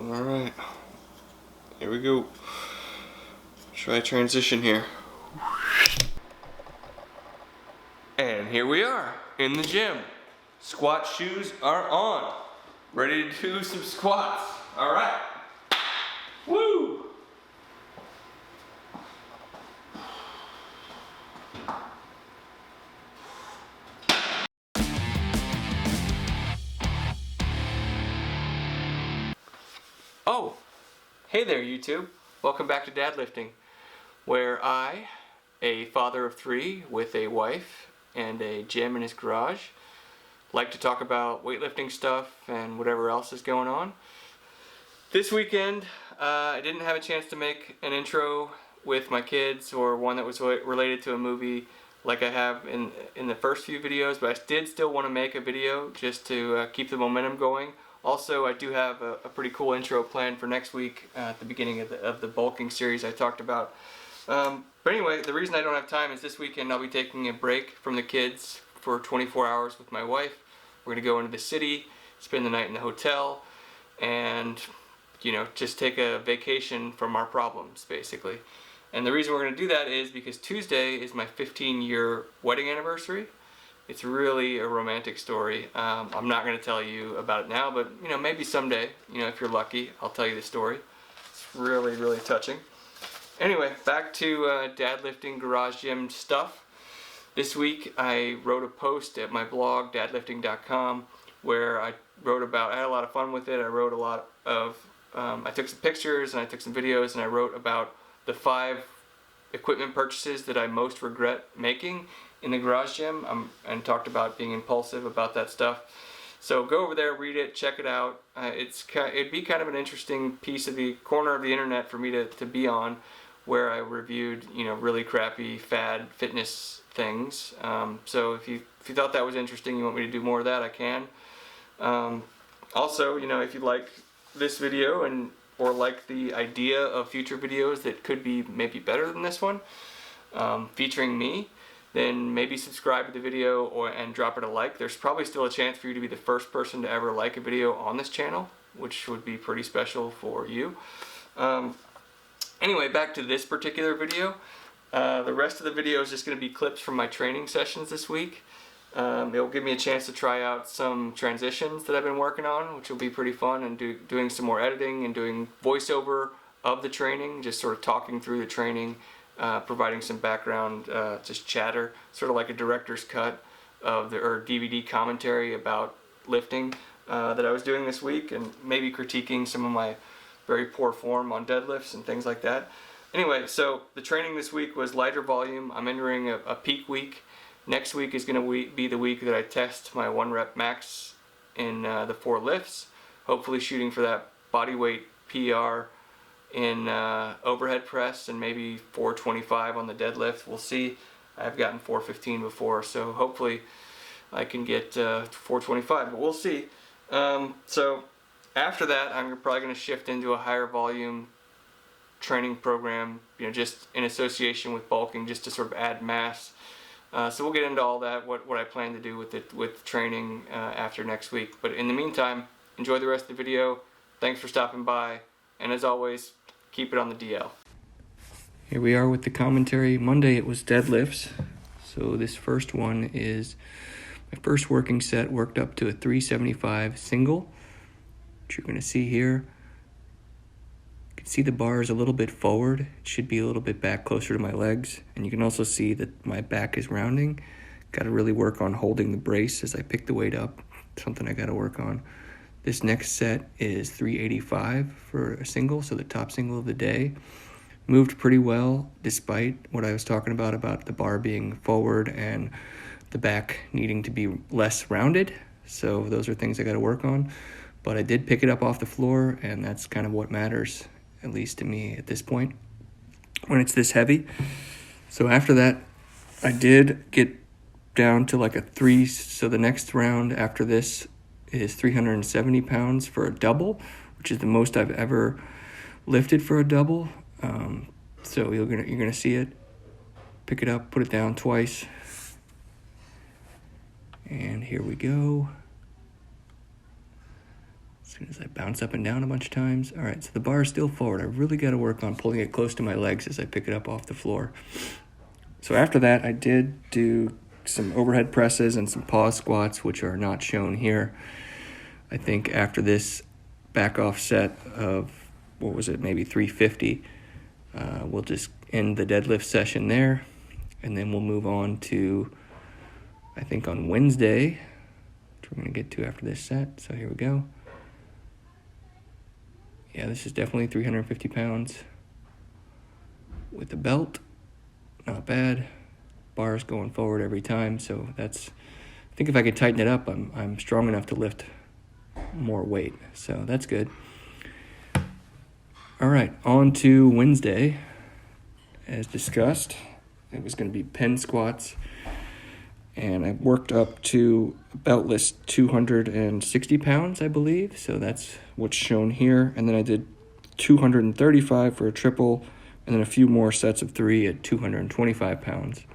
Alright, here we go. Try transition here. And here we are in the gym. Squat shoes are on. Ready to do some squats. Alright. Woo! Oh, hey there YouTube. Welcome back to Dad Lifting, where I, a father of 3 with a wife and a gym in his garage, like to talk about weightlifting stuff and whatever else is going on. This weekend, I didn't have a chance to make an intro with my kids or one that was related to a movie like I have in the first few videos, but I did still want to make a video just to keep the momentum going. Also, I do have a pretty cool intro planned for next week at the beginning of the bulking series I talked about. But anyway, the reason I don't have time is this weekend I'll be taking a break from the kids for 24 hours with my wife. We're going to go into the city, spend the night in the hotel, and just take a vacation from our problems, basically. And the reason we're going to do that is because Tuesday is my 15-year wedding anniversary. It's really a romantic story. I'm not going to tell you about it now, but maybe someday, if you're lucky, I'll tell you the story. It's really, really touching. Anyway, back to Dad Lifting Garage Gym stuff. This week I wrote a post at my blog, dadlifting.com, where I wrote about, I had a lot of fun with it. I wrote a lot of, I took some pictures and I took some videos, and I wrote about the 5 equipment purchases that I most regret making in the garage gym, and talked about being impulsive about that stuff. So go over there, read it, check it out. It'd be kind of an interesting piece of the corner of the internet for me to be on, where I reviewed really crappy fad fitness things. So if you thought that was interesting, you want me to do more of that, I can. Also, if you like this video or like the idea of future videos that could be maybe better than this one, featuring me, then maybe subscribe to the video and drop it a like. There's probably still a chance for you to be the first person to ever like a video on this channel, which would be pretty special for you. Anyway, back to this particular video. The rest of the video is just going to be clips from my training sessions this week. It'll give me a chance to try out some transitions that I've been working on, which will be pretty fun, and doing some more editing and doing voiceover of the training, just sort of talking through the training, providing some background, just chatter, sort of like a director's cut of or DVD commentary about lifting that I was doing this week, and maybe critiquing some of my very poor form on deadlifts and things like that. Anyway, so the training this week was lighter volume. I'm entering a peak week. Next week is going to be the week that I test my 1 rep max in the 4 lifts, hopefully shooting for that body weight PR in overhead press and maybe 425 on the deadlift. We'll see. I've gotten 415 before, so hopefully I can get 425, but we'll see. So after that, I'm probably going to shift into a higher volume training program, just in association with bulking, just to sort of add mass. So we'll get into all that, what I plan to do with training after next week. But in the meantime, enjoy the rest of the video. Thanks for stopping by, and as always, keep it on the DL. Here we are with the commentary. Monday it was deadlifts. So this first one is my first working set, worked up to a 375 single, which you're going to see here. You can see the bars a little bit forward. It should be a little bit back closer to my legs. And you can also see that my back is rounding. Got to really work on holding the brace as I pick the weight up. Something I got to work on. This next set is 385 for a single, so the top single of the day. Moved pretty well despite what I was talking about the bar being forward and the back needing to be less rounded. So those are things I got to work on. But I did pick it up off the floor, and that's kind of what matters, at least to me at this point, when it's this heavy. So after that, I did get down to like a 3. So the next round after this is 370 pounds for a double, which is the most I've ever lifted for a double. So you're gonna see it. Pick it up, put it down twice, and here we go. As soon as I bounce up and down a bunch of times. All right, so the bar is still forward. I really got to work on pulling it close to my legs as I pick it up off the floor. So after that, I did do some overhead presses and some pause squats, which are not shown here. I think after this back off set of, maybe 350, we'll just end the deadlift session there, and then we'll move on to, I think on Wednesday, which we're going to get to after this set. So here we go. Yeah, this is definitely 350 pounds with the belt. Not bad. Bars going forward every time, so I think if I could tighten it up, I'm strong enough to lift more weight, so that's good. All right, on to Wednesday. As discussed, it was going to be pen squats, and I worked up to beltless 260 pounds, I believe, so that's what's shown here, and then I did 235 for a triple, and then a few more sets of 3 at 225 pounds.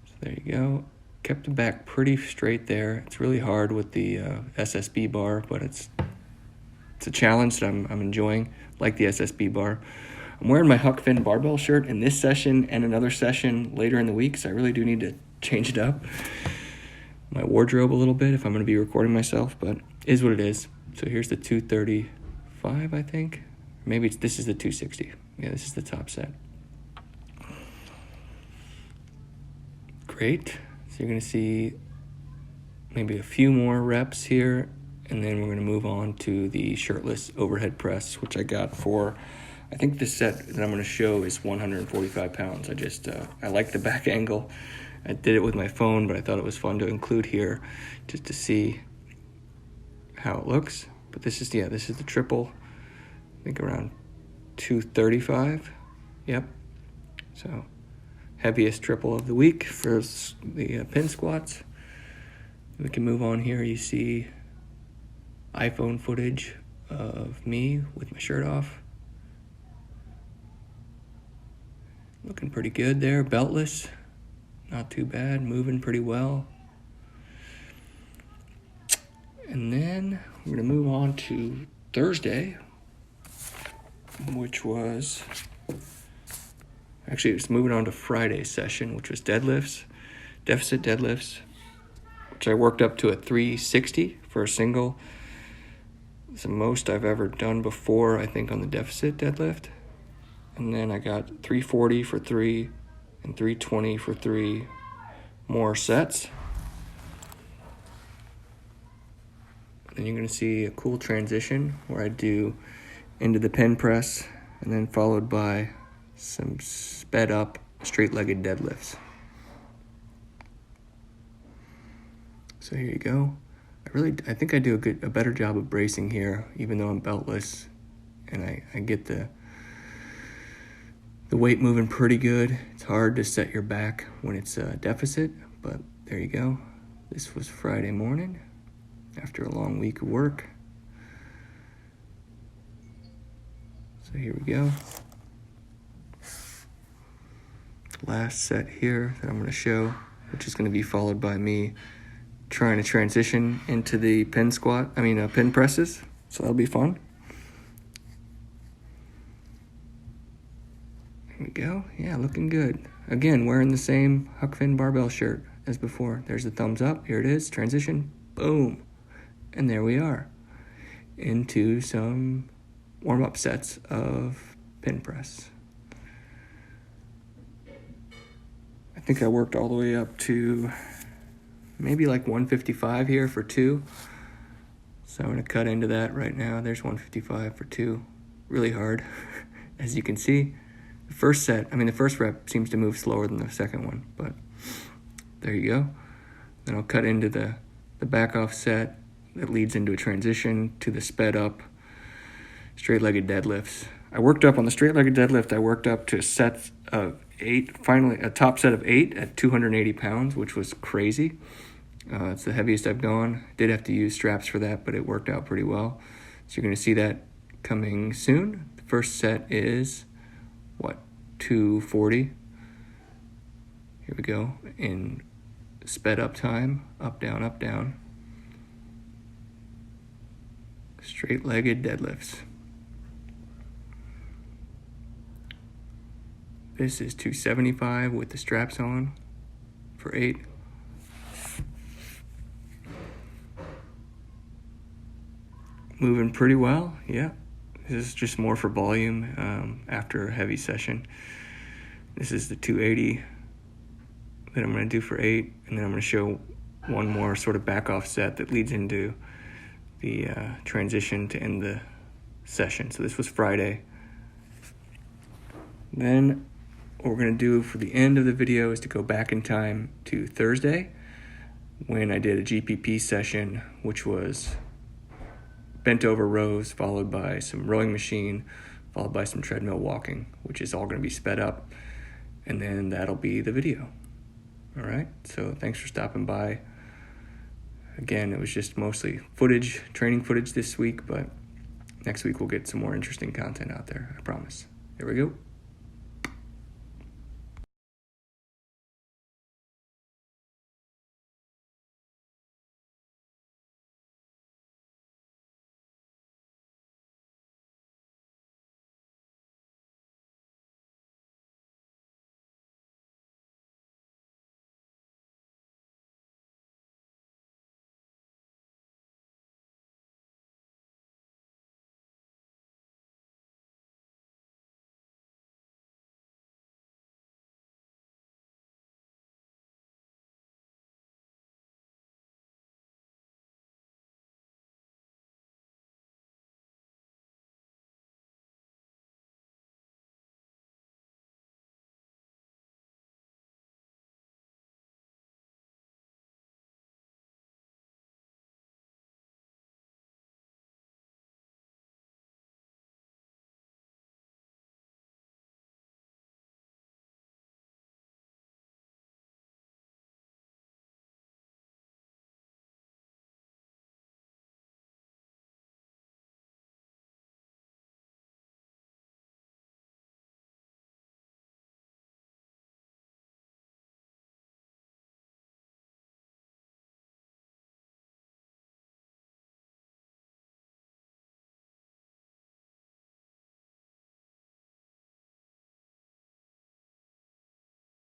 So there you go. Kept the back pretty straight there. It's really hard with the SSB bar, but it's a challenge that I'm enjoying, like the SSB bar. I'm wearing my Huck Finn barbell shirt in this session and another session later in the week, so I really do need to change it up. My wardrobe a little bit if I'm going to be recording myself, but it is what it is. So here's the 235, I think. Maybe this is the 260. Yeah, this is the top set. Great. So you're going to see maybe a few more reps here, and then we're going to move on to the shirtless overhead press, which I got for, I think the set that I'm going to show is 145 pounds. I like the back angle. I did it with my phone, but I thought it was fun to include here just to see how it looks. But this is the triple, I think around 235. Yep. So heaviest triple of the week for the pin squats. We can move on here. You see iPhone footage of me with my shirt off. Looking pretty good there, beltless. Not too bad, moving pretty well. And then we're going to move on to Thursday, which was, actually it's moving on to Friday's session, which was deadlifts, deficit deadlifts, which I worked up to a 360 for a single. It's the most I've ever done before, I think, on the deficit deadlift. And then I got 340 for 3 and 320 for 3 more sets. Then you're going to see a cool transition where I do into the pen press and then followed by some sped up straight-legged deadlifts. So here you go. I think I do a better job of bracing here, even though I'm beltless, and I get the weight moving pretty good. It's hard to set your back when it's a deficit, but there you go. This was Friday morning after a long week of work. So here we go. Last set here that I'm going to show, which is going to be followed by me trying to transition into the pin presses. So that'll be fun. Here we go. Yeah, looking good. Again, wearing the same Huck Finn barbell shirt as before. There's the thumbs up. Here it is. Transition. Boom. And there we are. Into some warm-up sets of pin press. I think I worked all the way up to maybe like 155 here for 2. So I'm going to cut into that right now. There's 155 for 2. Really hard, as you can see. The first rep seems to move slower than the second one, but there you go. Then I'll cut into the back off set that leads into a transition to the sped up straight-legged deadlifts. I worked up on the straight-legged deadlift. I worked up to sets of 8, finally a top set of 8 at 280 pounds, which was crazy. It's the heaviest I've gone. Did have to use straps for that, but it worked out pretty well. So you're going to see that coming soon. The first set is 240. Here we go in sped up time, up, down, up, down. straight-legged deadlifts. This is 275 with the straps on for 8. Moving pretty well, yeah. This is just more for volume after a heavy session. This is the 280 that I'm going to do for 8, and then I'm going to show one more sort of back off set that leads into the transition to end the session. So this was Friday. Then what we're going to do for the end of the video is to go back in time to Thursday when I did a GPP session, which was bent over rows followed by some rowing machine followed by some treadmill walking, which is all going to be sped up, and then that'll be the video. All right, so thanks for stopping by. Again, it was just mostly footage, training footage this week, but next week we'll get some more interesting content out there, I promise. Here we go.